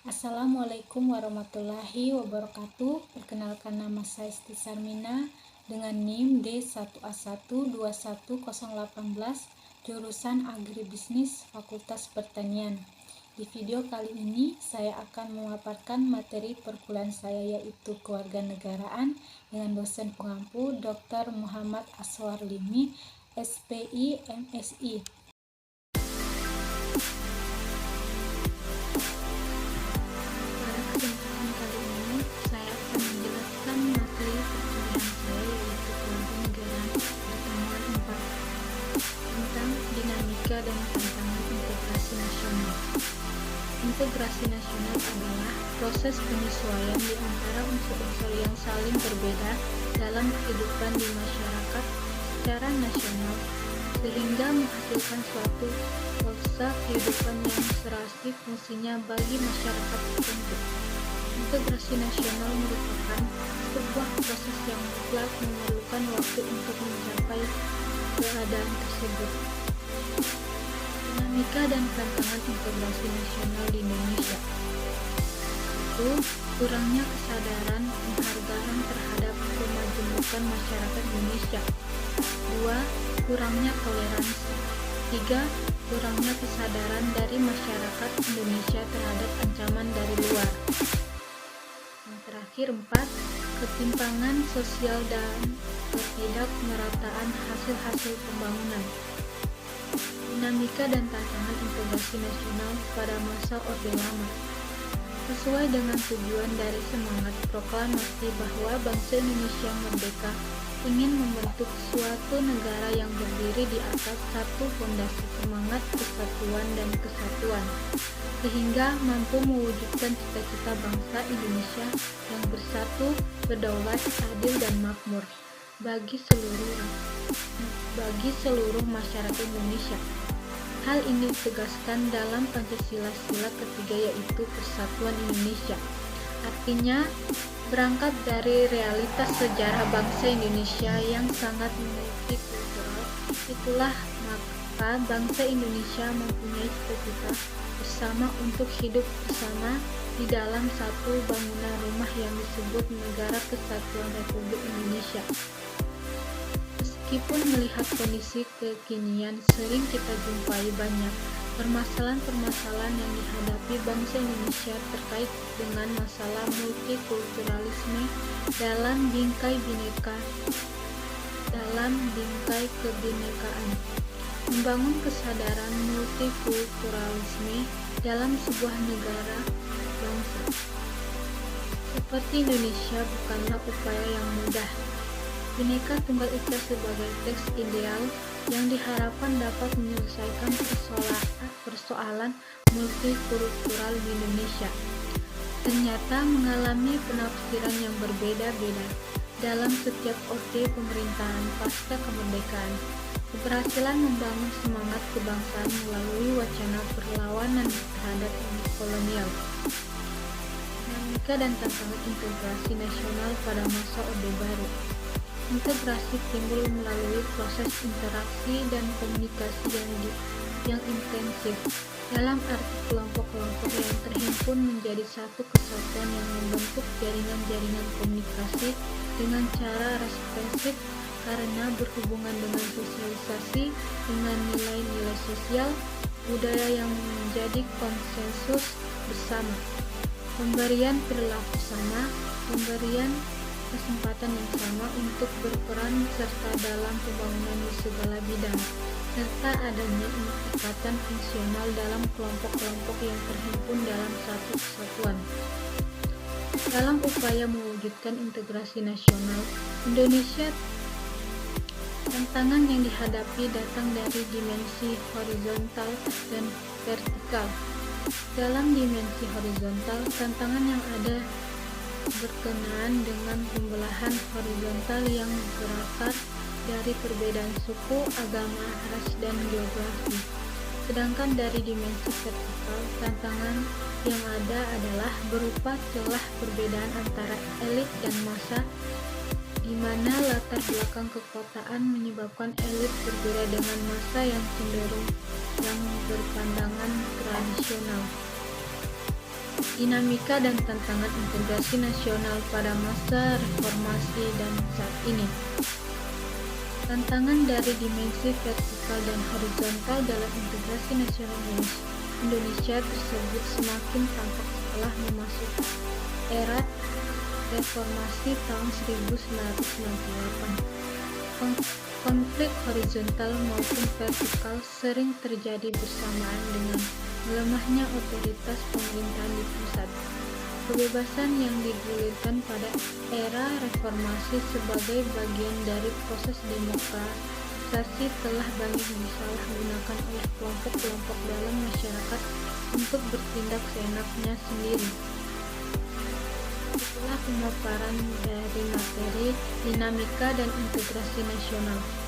Assalamualaikum warahmatullahi wabarakatuh. Perkenalkan, nama saya Isti Sarmina dengan NIM D1A1210818, jurusan Agribisnis Fakultas Pertanian. Di video kali ini saya akan memaparkan materi perkuliahan saya, yaitu Kewarganegaraan, dengan dosen pengampu Dr. Muhammad Aswar Limi, SPI, MSI. Kesempatan kali ini saya akan menjelaskan materi perkuliahan saya, yaitu Kewarganegaraan pertemuan 4, tentang dinamika dan tantangan integrasi nasional. Integrasi nasional adalah proses penyesuaian di antara unsur-unsur yang saling berbeda dalam kehidupan di masyarakat secara nasional, sehingga menghasilkan suatu pola kehidupan yang serasi fungsinya bagi masyarakat tertentu. Integrasi nasional merupakan sebuah proses yang mutlak memerlukan waktu untuk mencapai keadaan tersebut. Dinamika dan tantangan integrasi nasional di Indonesia. 1. Kurangnya kesadaran penghargaan terhadap kemajemukan masyarakat Indonesia. 2. Kurangnya toleransi. 3. Kurangnya kesadaran dari masyarakat Indonesia terhadap ancaman dari luar. Yang terakhir, 4. Ketimpangan sosial dan ketidakmerataan hasil-hasil pembangunan. Dinamika dan tantangan integrasi nasional pada masa Orde Lama. Sesuai dengan tujuan dari semangat proklamasi bahwa bangsa Indonesia merdeka, ingin membentuk suatu negara yang berdiri di atas satu fondasi semangat persatuan dan kesatuan, sehingga mampu mewujudkan cita-cita bangsa Indonesia yang bersatu, berdaulat, adil dan makmur bagi seluruh masyarakat Indonesia. Hal ini ditegaskan dalam Pancasila sila ketiga, yaitu Persatuan Indonesia. Artinya, berangkat dari realitas sejarah bangsa Indonesia yang sangat multikultural, itulah maka bangsa Indonesia mempunyai cita-cita bersama untuk hidup bersama di dalam satu bangunan rumah yang disebut Negara Kesatuan Republik Indonesia. Meskipun melihat kondisi kekinian, sering kita jumpai banyak permasalahan-permasalahan yang dihadapi bangsa Indonesia terkait dengan masalah multikulturalisme dalam bingkai kebinekaan. Membangun kesadaran multikulturalisme dalam sebuah negara bangsa seperti Indonesia bukanlah upaya yang mudah. Bhinneka Tunggal Ika sebagai teks ideal yang diharapkan dapat menyelesaikan persoalan multikultural di Indonesia, ternyata mengalami penafsiran yang berbeda-beda dalam setiap orde pemerintahan pasca kemerdekaan. Keberhasilan membangun semangat kebangsaan melalui wacana perlawanan terhadap kolonial. Dinamika dan tantangan integrasi nasional pada masa Orde Baru. Integrasi timbul melalui proses interaksi dan komunikasi yang intensif, dalam arti kelompok-kelompok yang terhimpun menjadi satu kesatuan yang membentuk jaringan-jaringan komunikasi dengan cara responsif karena berhubungan dengan sosialisasi dengan nilai-nilai sosial budaya yang menjadi konsensus bersama, pemberian perilaku sama, pemberian kesempatan yang sama untuk berperan serta dalam pembangunan di segala bidang, serta adanya ikatan fungsional dalam kelompok-kelompok yang terhimpun dalam satu kesatuan. Dalam upaya mewujudkan integrasi nasional Indonesia, tantangan yang dihadapi datang dari dimensi horizontal dan vertikal. Dalam dimensi horizontal, tantangan yang ada berkenaan dengan pembelahan horizontal yang berakar dari perbedaan suku, agama, ras, dan geografi. Sedangkan dari dimensi vertikal, tantangan yang ada adalah berupa celah perbedaan antara elit dan massa, di mana latar belakang kekotaan menyebabkan elit berbeda dengan massa yang cenderung yang berpandangan tradisional. Dinamika dan tantangan integrasi nasional pada masa reformasi dan saat ini. Tantangan dari dimensi vertikal dan horizontal dalam integrasi nasional Indonesia tersebut semakin tampak setelah memasuki era reformasi tahun 1998. Konflik horizontal maupun vertikal sering terjadi bersamaan dengan melemahnya otoritas pemerintahan di pusat. Kebebasan yang digulirkan pada era reformasi sebagai bagian dari proses demokratisasi telah banyak disalahgunakan oleh kelompok-kelompok dalam masyarakat untuk bertindak seenaknya sendiri. Itulah pemaparan dari materi dinamika dan integrasi nasional.